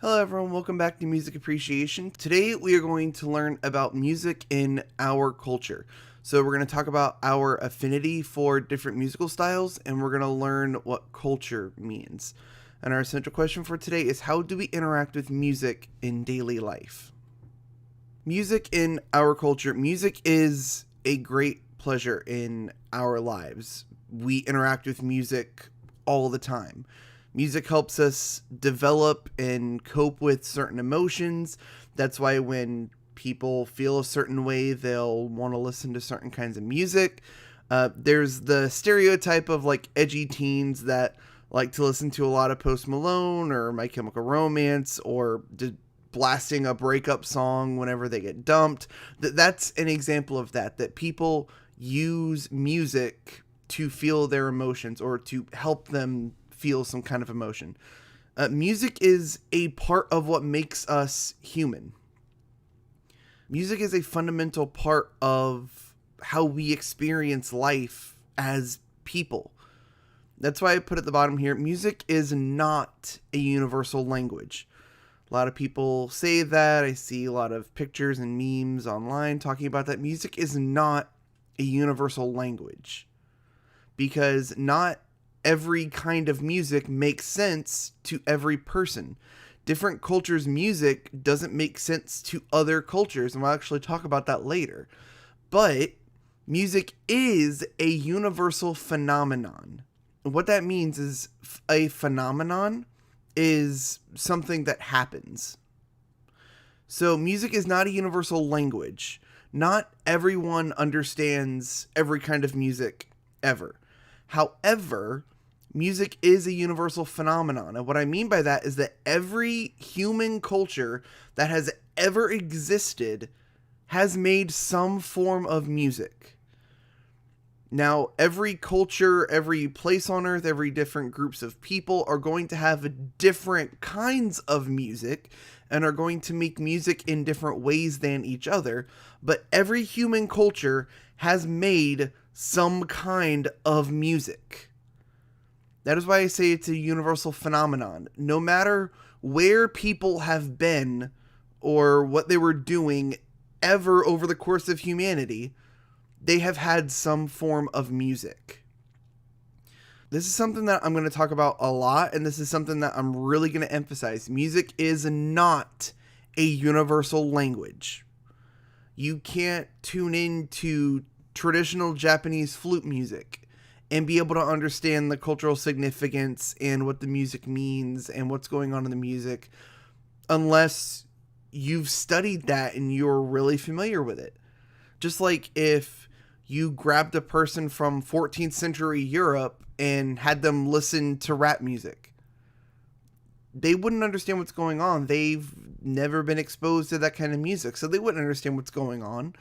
Hello everyone, welcome back to Music Appreciation. Today we are going to learn about music in our culture. So we're going to talk about our affinity for different musical styles, and we're going to learn what culture means. And our central question for today is, how do we interact with music in daily life? Music in our culture, music is a great pleasure in our lives. We interact with music all the time. Music helps us develop and cope with certain emotions. That's why when people feel a certain way, they'll want to listen to certain kinds of music. There's the stereotype of like edgy teens that like to listen to a lot of Post Malone or My Chemical Romance, or blasting a breakup song whenever they get dumped. That's an example of that people use music to feel their emotions or to help them feel some kind of emotion. Music is a part of what makes us human. Music is a fundamental part of how we experience life as people. That's why I put at the bottom here, music is not a universal language. A lot of people say that. I see a lot of pictures and memes online talking about that. Music is not a universal language, because not every kind of music makes sense to every person. Different cultures' music doesn't make sense to other cultures, and we'll actually talk about that later. But music is a universal phenomenon. And what that means is a phenomenon is something that happens. So music is not a universal language. Not everyone understands every kind of music ever. However, music is a universal phenomenon. And what I mean by that is that every human culture that has ever existed has made some form of music. Now, every culture, every place on earth, every different groups of people are going to have different kinds of music and are going to make music in different ways than each other. But every human culture has made some kind of music. That is why I say it's a universal phenomenon. No matter where people have been or what they were doing ever over the course of humanity, they have had some form of music. This is something that I'm going to talk about a lot, and this is something that I'm really going to emphasize. Music is not a universal language. You can't tune into traditional Japanese flute music and be able to understand the cultural significance and what the music means and what's going on in the music unless you've studied that and you're really familiar with it. Just like if you grabbed a person from 14th century Europe and had them listen to rap music, they wouldn't understand what's going on. They've never been exposed to that kind of music, so they wouldn't understand what's going on.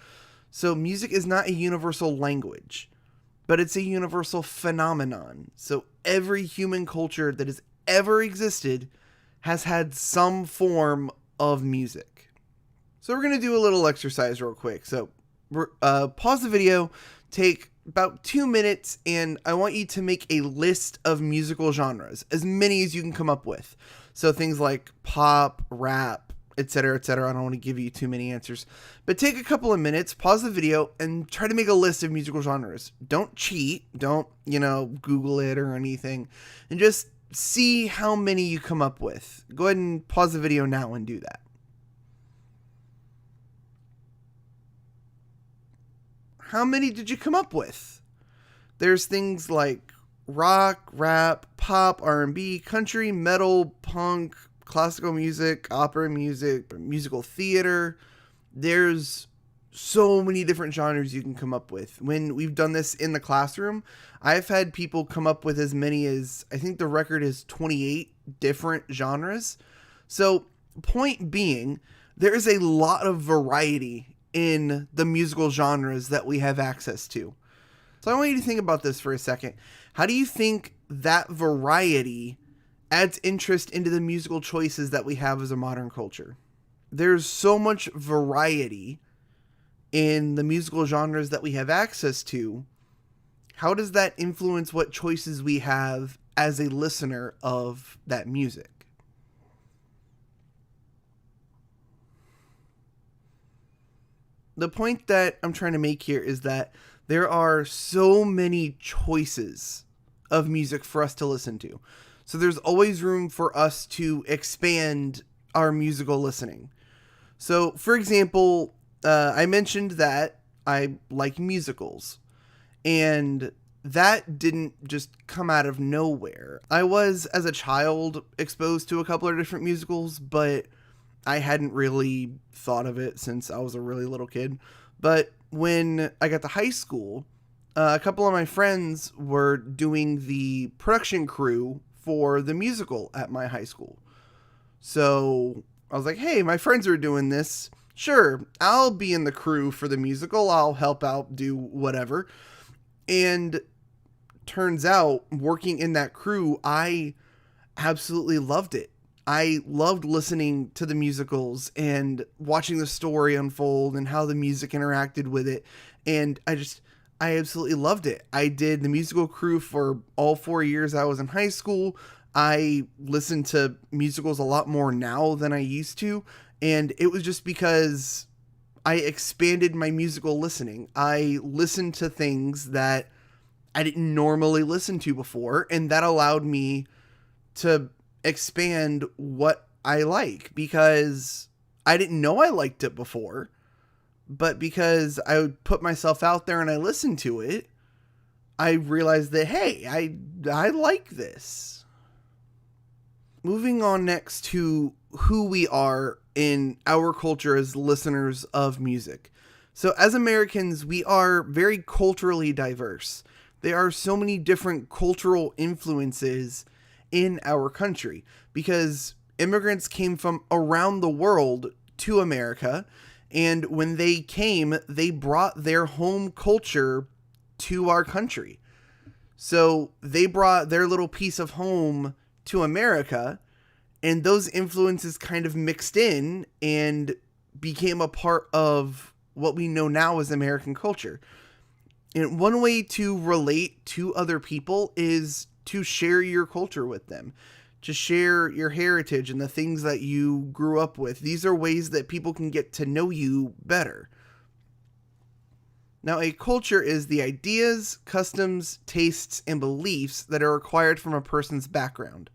So music is not a universal language, but it's a universal phenomenon. So every human culture that has ever existed has had some form of music. So we're going to do a little exercise real quick. So pause the video, take about 2 minutes, and I want you to make a list of musical genres, as many as you can come up with. So things like pop, rap, etc., etc. I don't want to give you too many answers, but take a couple of minutes, pause the video, and try to make a list of musical genres. Don't cheat. Don't, Google it or anything, and just see how many you come up with. Go ahead and pause the video now and do that. How many did you come up with? There's things like rock, rap, pop, R&B, country, metal, punk, classical music, opera music, musical theater. There's so many different genres you can come up with. When we've done this in the classroom, I've had people come up with as many as, I think the record is 28 different genres. So, point being, there is a lot of variety in the musical genres that we have access to. So I want you to think about this for a second. How do you think that variety adds interest into the musical choices that we have as a modern culture? There's so much variety in the musical genres that we have access to. How does that influence what choices we have as a listener of that music? The point that I'm trying to make here is that there are so many choices of music for us to listen to. So there's always room for us to expand our musical listening. So, for example, I mentioned that I like musicals, and that didn't just come out of nowhere. I was, as a child, exposed to a couple of different musicals, but I hadn't really thought of it since I was a really little kid. But when I got to high school, a couple of my friends were doing the production crew for the musical at my high school. So I was like, hey, my friends are doing this. Sure, I'll be in the crew for the musical. I'll help out, do whatever. And turns out, working in that crew, I absolutely loved it. I loved listening to the musicals and watching the story unfold and how the music interacted with it. And I absolutely loved it. I did the musical crew for all 4 years I was in high school. I listen to musicals a lot more now than I used to. And it was just because I expanded my musical listening. I listened to things that I didn't normally listen to before. And that allowed me to expand what I like, because I didn't know I liked it before. But because I would put myself out there and I listened to it, I realized that, hey, I like this. Moving on next to who we are in our culture as listeners of music. So as Americans, we are very culturally diverse. There are so many different cultural influences in our country because immigrants came from around the world to America. And when they came, they brought their home culture to our country. So they brought their little piece of home to America, and those influences kind of mixed in and became a part of what we know now as American culture. And one way to relate to other people is to share your culture with them, to share your heritage and the things that you grew up with. These are ways that people can get to know you better. Now, a culture is the ideas, customs, tastes, and beliefs that are acquired from a person's background.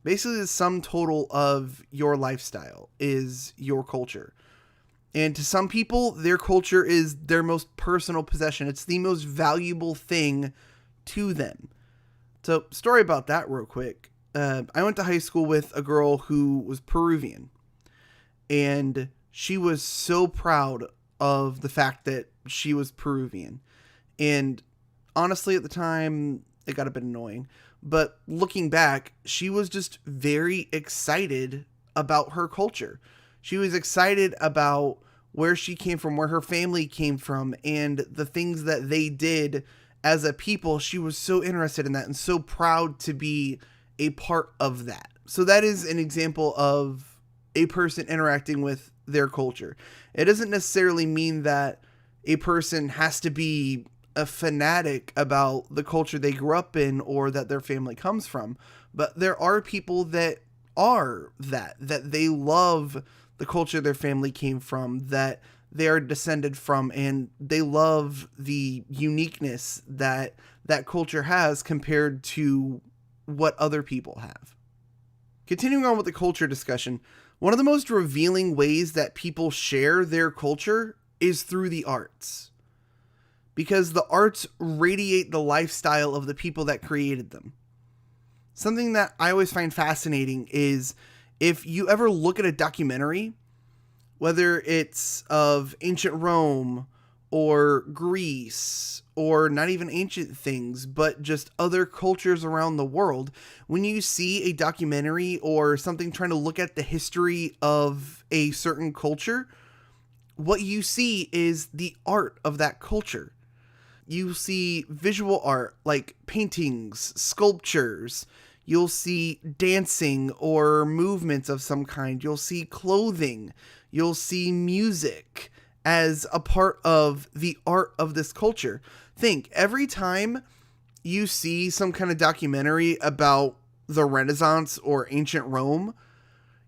Basically, the sum total of your lifestyle is your culture. And to some people, their culture is their most personal possession. It's the most valuable thing to them. So, story about that real quick. I went to high school with a girl who was Peruvian. And she was so proud of the fact that she was Peruvian. And honestly, at the time, it got a bit annoying. But looking back, she was just very excited about her culture. She was excited about where she came from, where her family came from, and the things that they did as a people. She was so interested in that and so proud to be a part of that. So that is an example of a person interacting with their culture. It doesn't necessarily mean that a person has to be a fanatic about the culture they grew up in or that their family comes from. But there are people that are that they love the culture their family came from, that they are descended from, and they love the uniqueness that that culture has compared to what other people have. Continuing on with the culture discussion, one of the most revealing ways that people share their culture is through the arts. Because the arts radiate the lifestyle of the people that created them. Something that I always find fascinating is if you ever look at a documentary, whether it's of ancient Rome or Greece or not even ancient things, but just other cultures around the world, when you see a documentary or something trying to look at the history of a certain culture, what you see is the art of that culture. You see visual art like paintings, sculptures. You'll see dancing or movements of some kind. You'll see clothing. You'll see music as a part of the art of this culture. Think, every time you see some kind of documentary about the Renaissance or ancient Rome,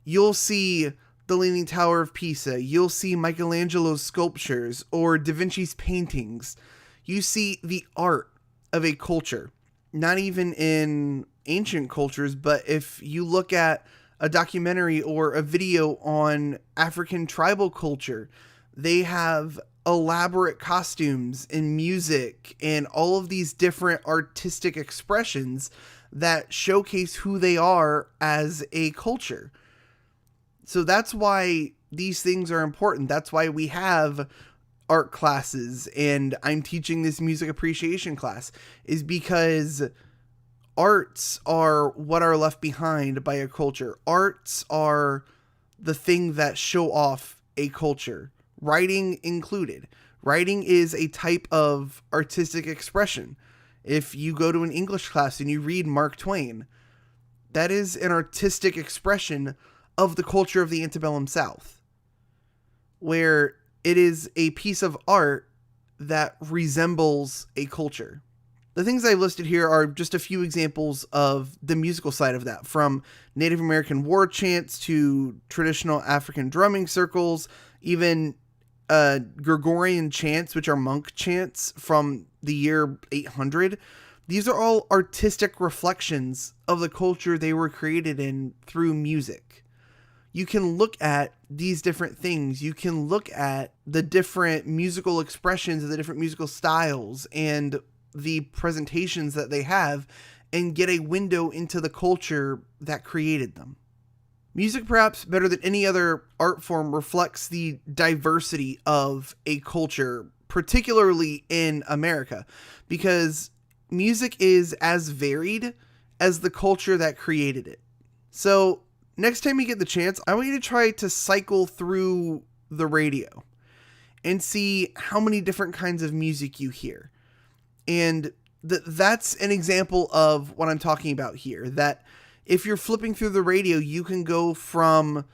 you'll see the Leaning Tower of Pisa. You'll see Michelangelo's sculptures or Da Vinci's paintings. You see the art of a culture, not even in ancient cultures, but if you look at a documentary or a video on African tribal culture, they have elaborate costumes and music and all of these different artistic expressions that showcase who they are as a culture. So that's why these things are important. That's why we have art classes, and I'm teaching this music appreciation class, is because arts are what are left behind by a culture. Arts are the thing that show off a culture, writing included. Writing is a type of artistic expression. If you go to an English class and you read Mark Twain, that is an artistic expression of the culture of the antebellum South, where it is a piece of art that resembles a culture. The things I've listed here are just a few examples of the musical side of that, from Native American war chants to traditional African drumming circles, even Gregorian chants, which are monk chants from the year 800. These are all artistic reflections of the culture they were created in through music. You can look at these different things. You can look at the different musical expressions of the different musical styles and the presentations that they have and get a window into the culture that created them. Music, perhaps better than any other art form, reflects the diversity of a culture, particularly in America, because music is as varied as the culture that created it. So next time you get the chance, I want you to try to cycle through the radio and see how many different kinds of music you hear. And that's an example of what I'm talking about here, that if you're flipping through the radio, you can go from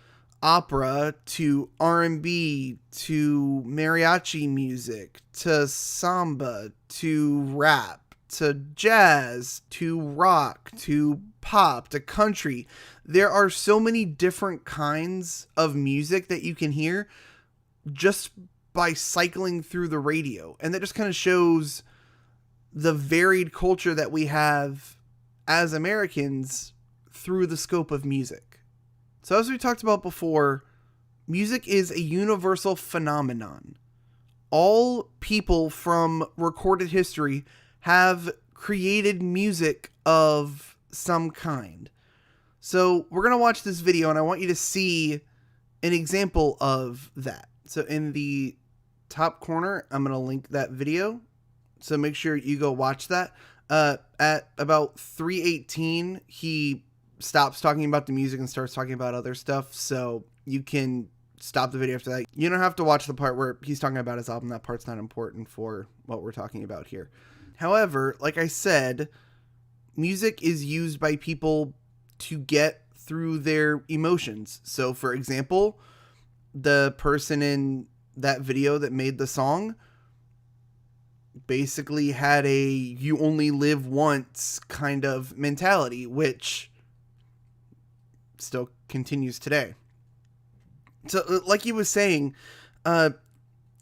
opera to R&B to mariachi music to samba to rap to jazz to rock to pop to country. There are so many different kinds of music that you can hear just by cycling through the radio. And that just kind of shows the varied culture that we have as Americans through the scope of music. So as we talked about before, music is a universal phenomenon. All people from recorded history have created music of some kind. So we're going to watch this video and I want you to see an example of that. So in the top corner, I'm going to link that video. So make sure you go watch that. At about 3:18, he stops talking about the music and starts talking about other stuff. So you can stop the video after that. You don't have to watch the part where he's talking about his album. That part's not important for what we're talking about here. However, like I said, music is used by people to get through their emotions. So for example, the person in that video that made the song basically had a you only live once kind of mentality, which still continues today. So like he was saying,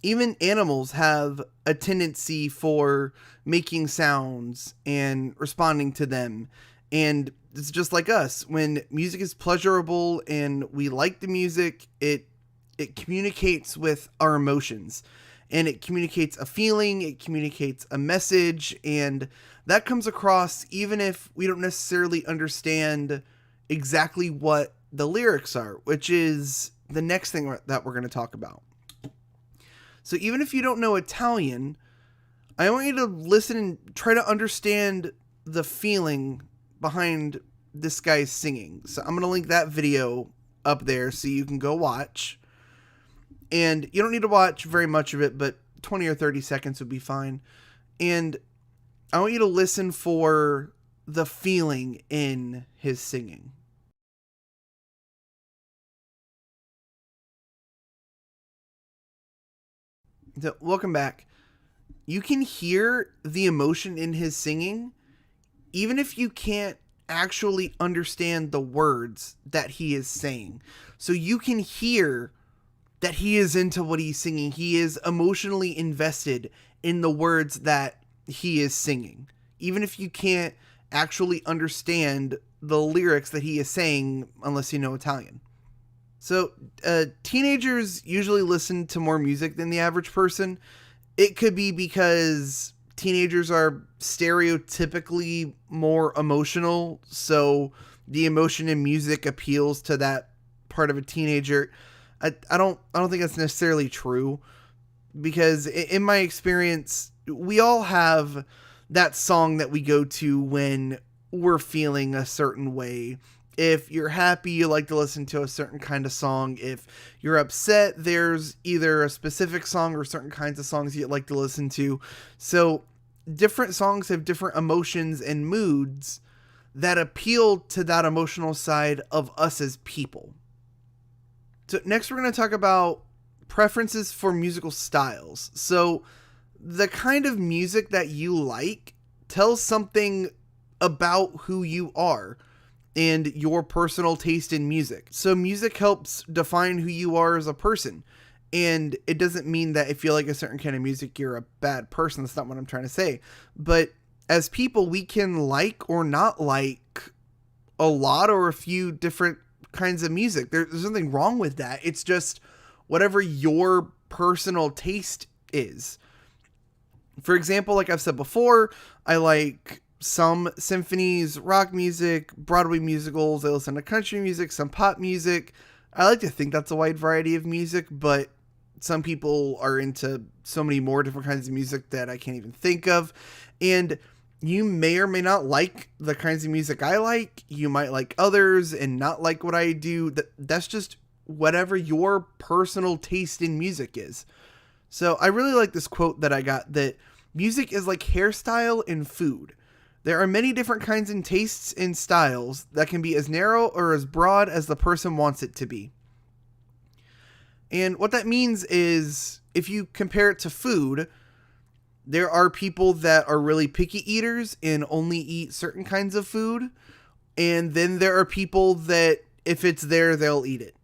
even animals have a tendency for making sounds and responding to them. And it's just like us. When music is pleasurable and we like the music, it communicates with our emotions. And it communicates a feeling, it communicates a message, and that comes across even if we don't necessarily understand exactly what the lyrics are, which is the next thing that we're going to talk about. So even if you don't know Italian, I want you to listen and try to understand the feeling behind this guy's singing. So I'm going to link that video up there so you can go watch. And you don't need to watch very much of it, but 20 or 30 seconds would be fine. And I want you to listen for the feeling in his singing. So, welcome back. You can hear the emotion in his singing, even if you can't actually understand the words that he is saying. So you can hear that he is into what he's singing. He is emotionally invested in the words that he is singing, even if you can't actually understand the lyrics that he is saying unless you know Italian. So teenagers usually listen to more music than the average person. It could be because teenagers are stereotypically more emotional, so the emotion in music appeals to that part of a teenager. I don't think that's necessarily true, because in my experience, we all have that song that we go to when we're feeling a certain way. If you're happy, you like to listen to a certain kind of song. If you're upset, there's either a specific song or certain kinds of songs you like to listen to. So different songs have different emotions and moods that appeal to that emotional side of us as people. So next we're going to talk about preferences for musical styles. So the kind of music that you like tells something about who you are and your personal taste in music. So music helps define who you are as a person. And it doesn't mean that if you like a certain kind of music, you're a bad person. That's not what I'm trying to say. But as people, we can like or not like a lot or a few different kinds of music. There's nothing wrong with that. It's just whatever your personal taste is. For example, like I've said before, I like some symphonies, rock music, Broadway musicals. I listen to country music, some pop music. I like to think that's a wide variety of music, but some people are into so many more different kinds of music that I can't even think of. And you may or may not like the kinds of music I like. You might like others and not like what I do. That's just whatever your personal taste in music is. So I really like this quote that I got, that music is like hairstyle and food. There are many different kinds and tastes and styles that can be as narrow or as broad as the person wants it to be. And what that means is, if you compare it to food, there are people that are really picky eaters and only eat certain kinds of food. And then there are people that if it's there, they'll eat it.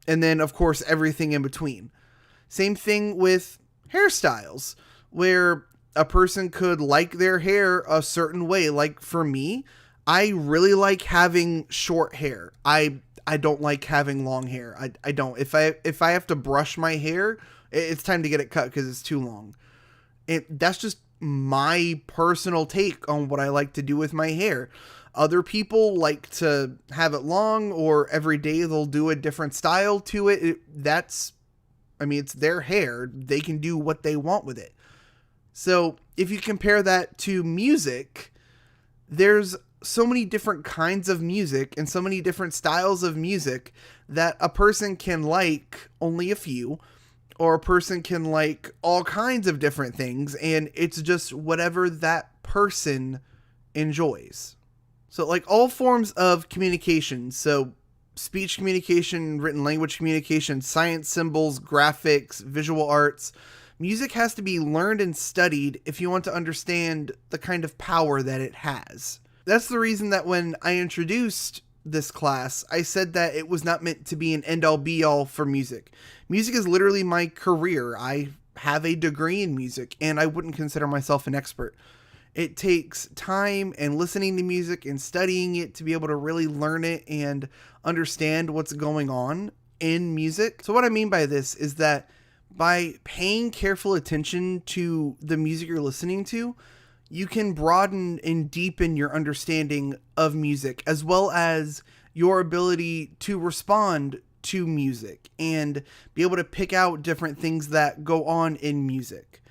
And then, of course, everything in between. Same thing with hairstyles, where a person could like their hair a certain way. Like for me, I really like having short hair. I don't like having long hair. I don't. If I have to brush my hair, it's time to get it cut because it's too long. That's just my personal take on what I like to do with my hair. Other people like to have it long, or every day they'll do a different style to it. It's their hair. They can do what they want with it. So if you compare that to music, there's so many different kinds of music and so many different styles of music that a person can like only a few, or a person can like all kinds of different things, and it's just whatever that person enjoys. So like all forms of communication, so speech communication, written language communication, science symbols, graphics, visual arts, music has to be learned and studied if you want to understand the kind of power that it has. That's the reason that when I introduced this class, I said that it was not meant to be an end-all be-all for music. Music is literally my career. I have a degree in music, and I wouldn't consider myself an expert. It takes time and listening to music and studying it to be able to really learn it and understand what's going on in music. So what I mean by this is that by paying careful attention to the music you're listening to, you can broaden and deepen your understanding of music, as well as your ability to respond to music and be able to pick out different things that go on in music.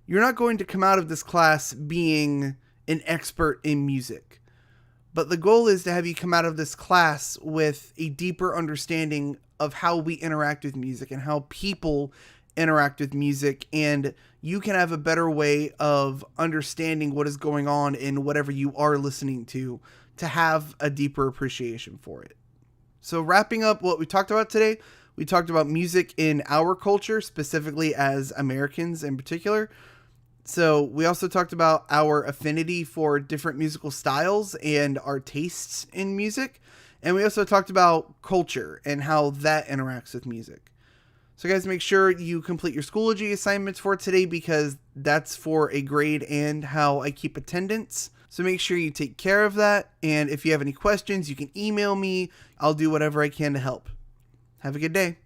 You're not going to come out of this class being an expert in music, but the goal is to have you come out of this class with a deeper understanding of how we interact with music and how people interact with music, and you can have a better way of understanding what is going on in whatever you are listening to have a deeper appreciation for it. So wrapping up what we talked about today, we talked about music in our culture, specifically as Americans in particular. So we also talked about our affinity for different musical styles and our tastes in music. And we also talked about culture and how that interacts with music. So guys, make sure you complete your Schoology assignments for today because that's for a grade and how I keep attendance. So make sure you take care of that. And if you have any questions, you can email me. I'll do whatever I can to help. Have a good day.